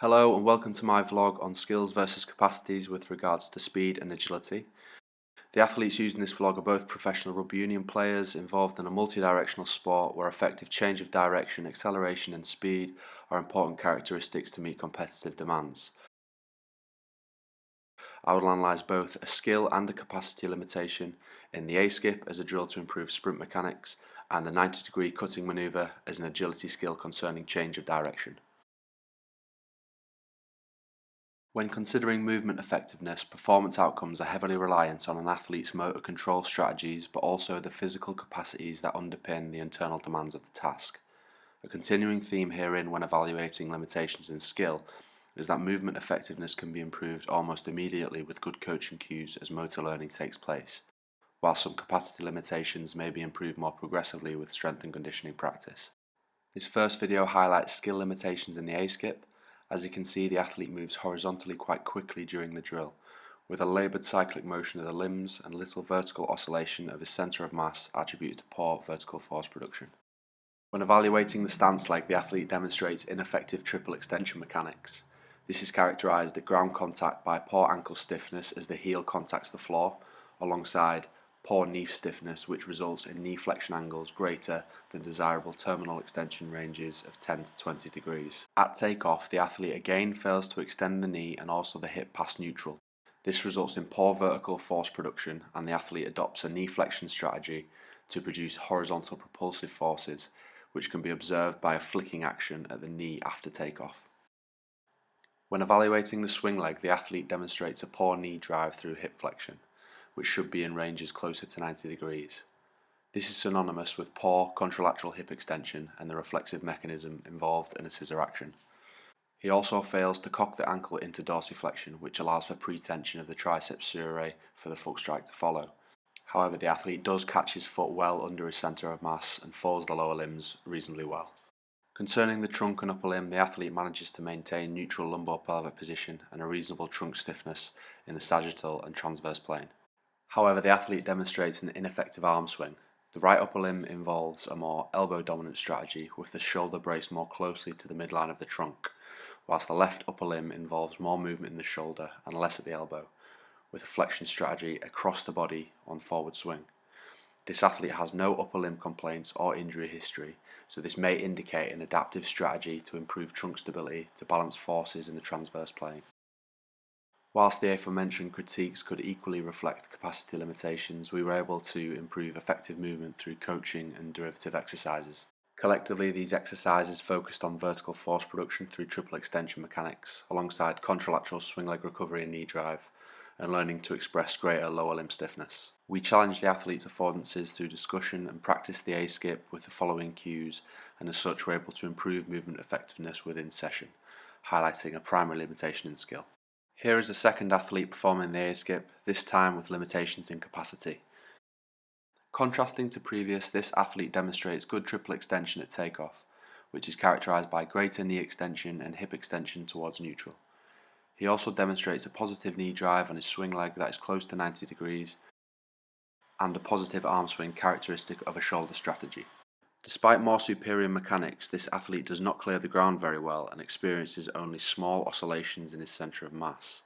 Hello and welcome to my vlog on skills versus capacities with regards to speed and agility. The athletes using this vlog are both professional rugby union players involved in a multi-directional sport where effective change of direction, acceleration and speed are important characteristics to meet competitive demands. I will analyse both a skill and a capacity limitation in the A-skip as a drill to improve sprint mechanics and the 90-degree cutting manoeuvre as an agility skill concerning change of direction. When considering movement effectiveness, performance outcomes are heavily reliant on an athlete's motor control strategies but also the physical capacities that underpin the internal demands of the task. A continuing theme herein when evaluating limitations in skill is that movement effectiveness can be improved almost immediately with good coaching cues as motor learning takes place, while some capacity limitations may be improved more progressively with strength and conditioning practice. This first video highlights skill limitations in the A-skip. As you can see, the athlete moves horizontally quite quickly during the drill, with a laboured cyclic motion of the limbs and little vertical oscillation of his centre of mass attributed to poor vertical force production. When evaluating the stance leg, the athlete demonstrates ineffective triple extension mechanics. This is characterised at ground contact by poor ankle stiffness as the heel contacts the floor, alongside poor knee stiffness, which results in knee flexion angles greater than desirable terminal extension ranges of 10 to 20 degrees. At takeoff, the athlete again fails to extend the knee and also the hip past neutral. This results in poor vertical force production, and the athlete adopts a knee flexion strategy to produce horizontal propulsive forces, which can be observed by a flicking action at the knee after takeoff. When evaluating the swing leg, the athlete demonstrates a poor knee drive through hip flexion, which should be in ranges closer to 90 degrees. This is synonymous with poor contralateral hip extension and the reflexive mechanism involved in a scissor action. He also fails to cock the ankle into dorsiflexion, which allows for pre-tension of the triceps surae for the foot strike to follow. However, the athlete does catch his foot well under his centre of mass and folds the lower limbs reasonably well. Concerning the trunk and upper limb, the athlete manages to maintain neutral lumbar-pelvic position and a reasonable trunk stiffness in the sagittal and transverse plane. However, the athlete demonstrates an ineffective arm swing. The right upper limb involves a more elbow-dominant strategy with the shoulder braced more closely to the midline of the trunk, whilst the left upper limb involves more movement in the shoulder and less at the elbow, with a flexion strategy across the body on forward swing. This athlete has no upper limb complaints or injury history, so this may indicate an adaptive strategy to improve trunk stability to balance forces in the transverse plane. Whilst the aforementioned critiques could equally reflect capacity limitations, we were able to improve effective movement through coaching and derivative exercises. Collectively, these exercises focused on vertical force production through triple extension mechanics, alongside contralateral swing leg recovery and knee drive, and learning to express greater lower limb stiffness. We challenged the athletes' affordances through discussion and practiced the A-skip with the following cues, and as such were able to improve movement effectiveness within session, highlighting a primary limitation in skill. Here is a second athlete performing the A-skip, this time with limitations in capacity. Contrasting to previous, this athlete demonstrates good triple extension at takeoff, which is characterised by greater knee extension and hip extension towards neutral. He also demonstrates a positive knee drive on his swing leg that is close to 90 degrees, and a positive arm swing characteristic of a shoulder strategy. Despite more superior mechanics, this athlete does not clear the ground very well and experiences only small oscillations in his centre of mass.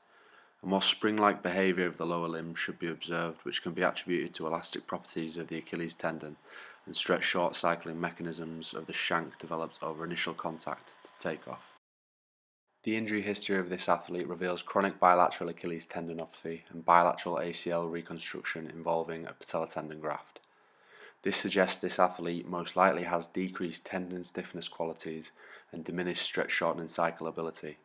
A more spring-like behaviour of the lower limb should be observed, which can be attributed to elastic properties of the Achilles tendon and stretch short cycling mechanisms of the shank developed over initial contact to takeoff. The injury history of this athlete reveals chronic bilateral Achilles tendinopathy and bilateral ACL reconstruction involving a patellar tendon graft. This suggests this athlete most likely has decreased tendon stiffness qualities and diminished stretch shortening cycle ability,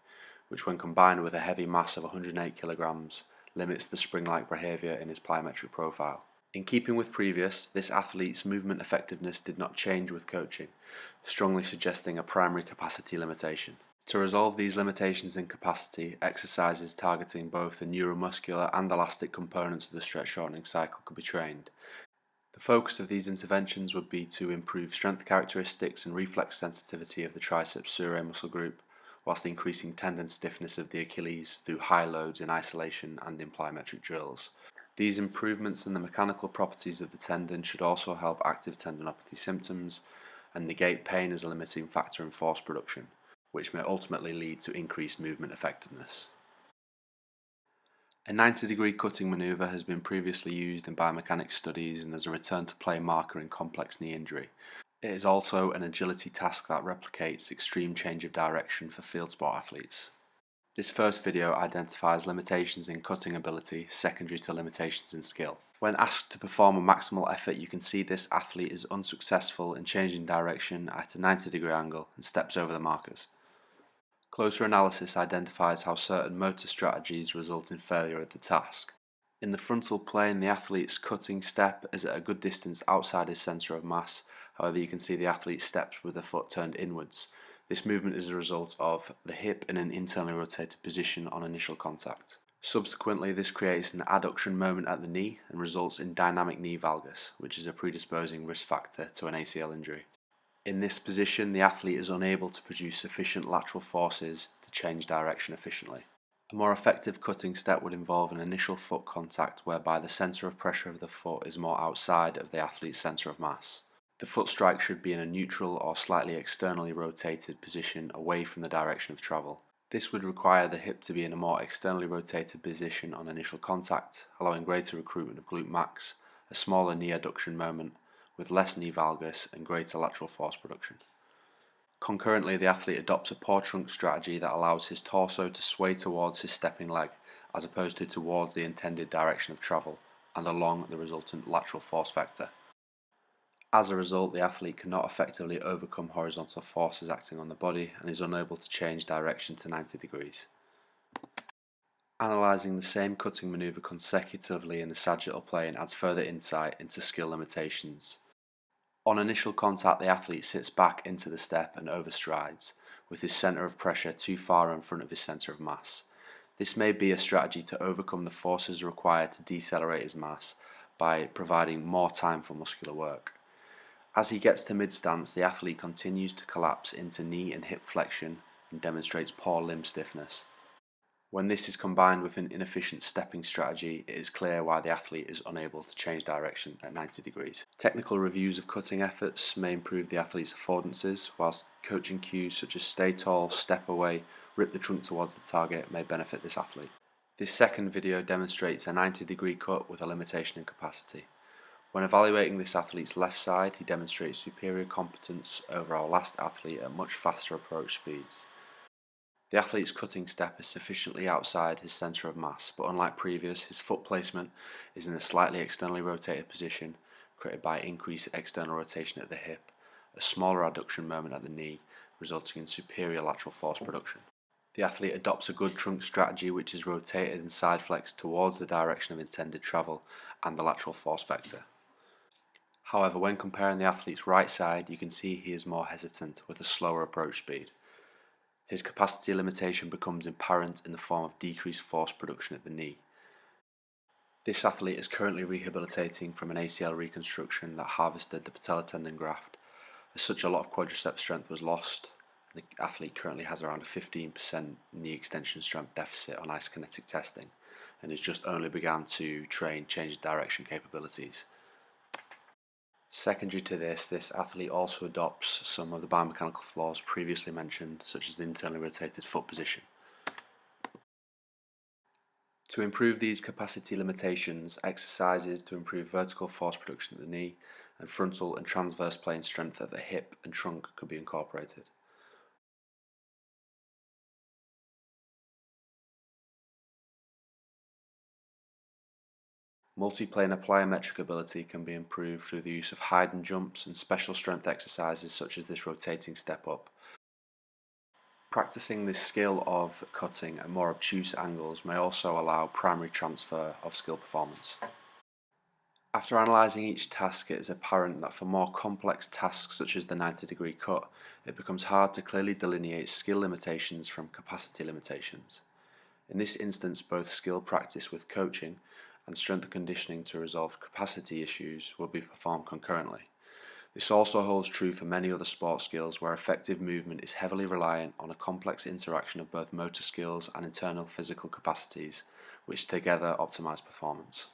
which when combined with a heavy mass of 108 kg limits the spring-like behaviour in his plyometric profile. In keeping with previous, this athlete's movement effectiveness did not change with coaching, strongly suggesting a primary capacity limitation. To resolve these limitations in capacity, exercises targeting both the neuromuscular and elastic components of the stretch shortening cycle could be trained. The focus of these interventions would be to improve strength characteristics and reflex sensitivity of the triceps surae muscle group, whilst increasing tendon stiffness of the Achilles through high loads in isolation and in plyometric drills. These improvements in the mechanical properties of the tendon should also help active tendinopathy symptoms and negate pain as a limiting factor in force production. which may ultimately lead to increased movement effectiveness. A 90-degree cutting manoeuvre has been previously used in biomechanics studies and as a return to play marker in complex knee injury. It is also an agility task that replicates extreme change of direction for field sport athletes. This first video identifies limitations in cutting ability secondary to limitations in skill. When asked to perform a maximal effort, you can see this athlete is unsuccessful in changing direction at a 90-degree angle and steps over the markers. Closer analysis identifies how certain motor strategies result in failure at the task. In the frontal plane, the athlete's cutting step is at a good distance outside his centre of mass. However, you can see the athlete steps with the foot turned inwards. This movement is a result of the hip in an internally rotated position on initial contact. Subsequently, this creates an adduction moment at the knee and results in dynamic knee valgus, which is a predisposing risk factor to an ACL injury. In this position, the athlete is unable to produce sufficient lateral forces to change direction efficiently. A more effective cutting step would involve an initial foot contact whereby the centre of pressure of the foot is more outside of the athlete's centre of mass. The foot strike should be in a neutral or slightly externally rotated position away from the direction of travel. This would require the hip to be in a more externally rotated position on initial contact, allowing greater recruitment of glute max, a smaller knee adduction moment, with less knee valgus and greater lateral force production. Concurrently, the athlete adopts a poor trunk strategy that allows his torso to sway towards his stepping leg, as opposed to towards the intended direction of travel, and along the resultant lateral force vector. As a result, the athlete cannot effectively overcome horizontal forces acting on the body and is unable to change direction to 90 degrees. Analysing the same cutting manoeuvre consecutively in the sagittal plane adds further insight into skill limitations. On initial contact, the athlete sits back into the step and overstrides, with his centre of pressure too far in front of his centre of mass. This may be a strategy to overcome the forces required to decelerate his mass by providing more time for muscular work. As he gets to mid-stance, the athlete continues to collapse into knee and hip flexion and demonstrates poor limb stiffness. When this is combined with an inefficient stepping strategy, it is clear why the athlete is unable to change direction at 90 degrees. Technical reviews of cutting efforts may improve the athlete's affordances, whilst coaching cues such as stay tall, step away, rip the trunk towards the target may benefit this athlete. This second video demonstrates a 90-degree cut with a limitation in capacity. When evaluating this athlete's left side, he demonstrates superior competence over our last athlete at much faster approach speeds. The athlete's cutting step is sufficiently outside his centre of mass, but unlike previous, his foot placement is in a slightly externally rotated position, created by increased external rotation at the hip, a smaller adduction moment at the knee, resulting in superior lateral force production. The athlete adopts a good trunk strategy which is rotated and side flexed towards the direction of intended travel and the lateral force vector. However, when comparing the athlete's right side, you can see he is more hesitant with a slower approach speed. His capacity limitation becomes apparent in the form of decreased force production at the knee. This athlete is currently rehabilitating from an ACL reconstruction that harvested the patellar tendon graft. As such, a lot of quadricep strength was lost. The athlete currently has around a 15% knee extension strength deficit on isokinetic testing and has just only begun to train change of direction capabilities. Secondary to this athlete also adopts some of the biomechanical flaws previously mentioned, such as the internally rotated foot position. To improve these capacity limitations, exercises to improve vertical force production at the knee and frontal and transverse plane strength at the hip and trunk could be incorporated. Multiplanar plyometric ability can be improved through the use of hide and jumps and special strength exercises such as this rotating step up. Practicing this skill of cutting at more obtuse angles may also allow primary transfer of skill performance. After analysing each task, it is apparent that for more complex tasks such as the 90-degree cut, it becomes hard to clearly delineate skill limitations from capacity limitations. In this instance, both skill practice with coaching and strength and conditioning to resolve capacity issues will be performed concurrently. This also holds true for many other sport skills where effective movement is heavily reliant on a complex interaction of both motor skills and internal physical capacities, which together optimize performance.